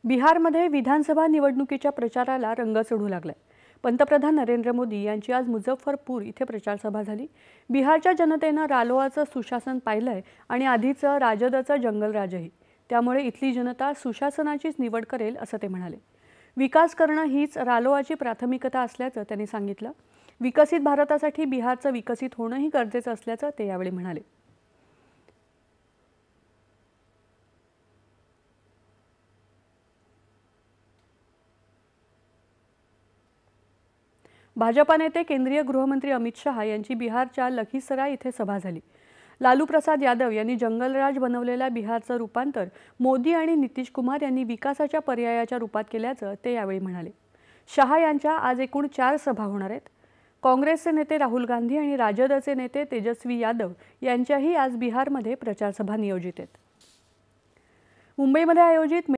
बिहारमध्ये विधानसभा निवडणुकीच्या प्रचाराला रंग चढू लागलाय। पंतप्रधान नरेंद्र मोदी यांची आज मुझफ्फरपूर इथे प्रचार सभा झाली। बिहारच्या जनतेनं रालोआचं सुशासन पाहिलंय आणि आधीचं राजदचं जंगलराजही। त्यामुळे इथली जनता सुशासनाचीच निवड करेल असं ते म्हणाले। विकास करणं हीच रालोआची प्राथमिकता असल्याचं त्यांनी सांगितलं। विकसित भारतासाठी बिहारचं विकसित होणंही गरजेचं असल्याचं ते यावेळी म्हणाले। भाजपा नेते केंद्रीय गृहमंत्री अमित शहा यांची बिहारच्या लखीसराय इथे सभा झाली। लालू प्रसाद यादव यांनी जंगलराज बनवलेल्या बिहारचं रूपांतर मोदी आणि नितीश कुमार यांनी विकासाच्या पर्यायाच्या रूपात केल्याचं ते यावेळी म्हणाले। शहा यांच्या आज एकूण 4 सभा होणार आहेत। काँग्रेसचे नेते राहुल गांधी आणि राजदचे नेते तेजस्वी यादव यांच्याही आज बिहारमध्ये प्रचार सभा नियोजित आहेत। मुंबईमध्ये आयोजित